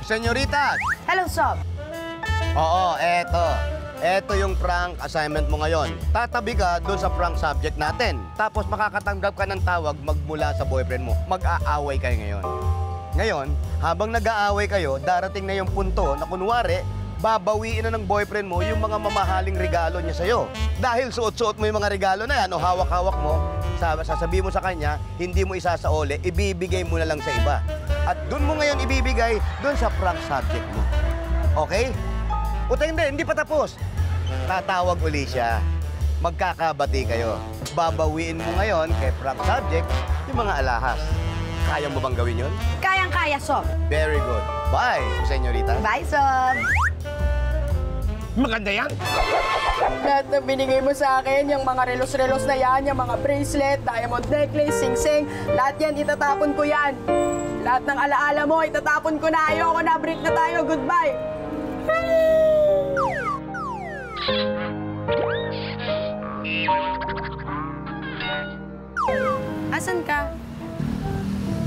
Senyoritas! Hello, Sob. Oo, eto. Eto yung prank assignment mo ngayon. Tatabi ka doon sa prank subject natin. Tapos makakatanggap ka ng tawag magmula sa boyfriend mo. Mag-aaway kayo ngayon. Ngayon, habang nag-aaway kayo, darating na yung punto na kunwari, babawiin na ng boyfriend mo yung mga mamahaling regalo niya sa'yo. Dahil suot-suot mo yung mga regalo na yan o hawak-hawak mo, sasabihin mo sa kanya, hindi mo isasaole, ibibigay mo na lang sa iba. At doon mo ngayon ibibigay doon sa prank subject mo. Okay? Uta hindi pa tapos. Tatawag uli siya. Magkakabati kayo. Babawiin mo ngayon kay prank subject yung mga alahas. Kaya mo bang gawin yun? Kayang-kaya, Sob. Very good. Bye, senyorita. Bye, Sob. Maganda yan. Lahat na binigay mo sa akin, yung mga relos-relos na yan, yung mga bracelet, diamond necklace, sing-sing, lahat yan, itatapon ko yan. Lahat ng alaala mo, itatapon ko na. Ayoko na, break na tayo. Goodbye. Asan ka?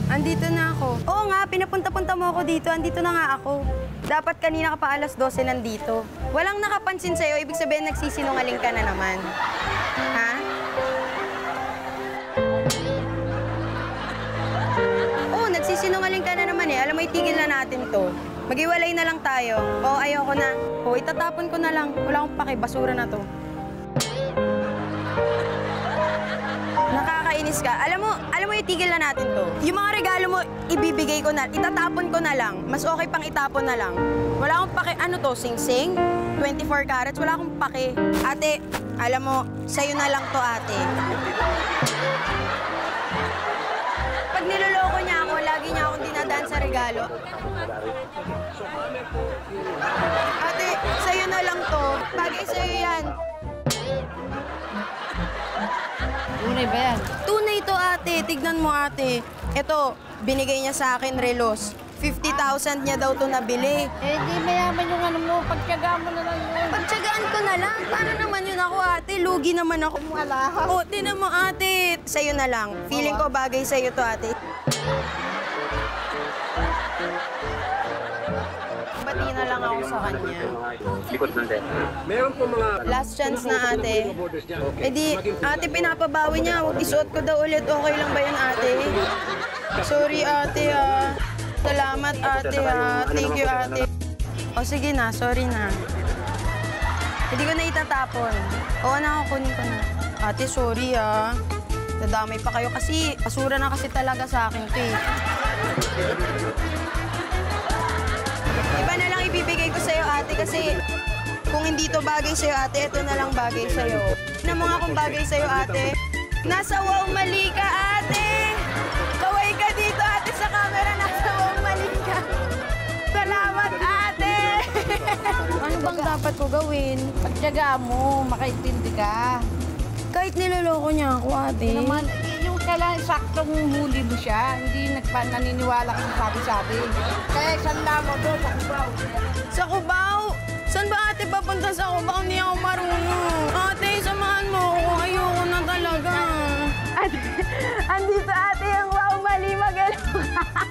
Andito na ako. Oo nga, pinapunta-punta mo ako dito. Andito na nga ako. Dapat kanina ka pa alas 12 nandito. Walang nakapansin sa'yo, ibig sabihin nagsisinungaling ka na naman. Ha? Oo, nagsisinungaling ka na naman eh. Alam mo, itigil na natin to. Maghiwalay na lang tayo. Oo, ayoko na. Oo, itatapon ko na lang. Wala akong pake, basura na to. Nakakainis ka. Alam mo, itigil na natin to. Yung mga regalo mo, ibibigay ko na, itatapon ko na lang. Mas okay pang itapon na lang. Wala akong pake, ano to, sing-sing? 24 carats, wala akong pake. Ate, alam mo, sa'yo na lang to, ate. Pag niloloko niya ako, lagi niya akong dinadaan sa regalo. Ate, sa'yo na lang to. Bagay sa'yo yan. Tunay ba yan? Tunay to, ate. Tignan mo, ate. Ito, binigay niya sa akin relos. 50,000 niya daw to nabili. Eh, di mayaman yung ano mo. Pagtyagaan mo na lang yun. Pagtyagaan ko na lang. Paano naman yun ako, ate? Lugi naman ako. Wala. O, tinan mo, ate. Sa'yo na lang. Feeling ko bagay sa'yo to, ate. Bati na lang ako sa kanya. Meron po mga... Last chance na, ate. Eh di, ate, pinapabawi niya. Isuot ko daw ulit. Okay lang ba yun, ate? Sorry, ate, ah. Salamat, ate, ah. Thank you, ate. O, sige na. Sorry na. Hindi ko na itatapon. Oo na, kunin ko na. Ate, sorry, ah. Nadamay pa kayo kasi basura na kasi talaga sa akin to, eh. Iba na lang ibibigay ko sa'yo, ate, kasi kung hindi to bagay sa'yo, ate, ito na lang bagay sa'yo. Tignan mo nga kung bagay sa'yo, ate. Nasa wow mali ka, ate! Kaway ka dito, ate, sa camera. Nasa wow mali ka. Salamat, ate! Ano bang dapat ko gawin? Pagtyagaan mo, makaintindi ka. Kahit niloloko niya ako, ate. Naman, yung kailangan saktong huli mo siya. Hindi naniniwala ka sa sabi-sabi. Kaya isanda mo doon sa Cubao. Sa Cubao? Saan ba, ate, papunta sa Cubao? Hindi ako marunong. Ate, samahan mo ako. Ayoko na talaga. Andito, ate, yung wow mali. Magaling ka.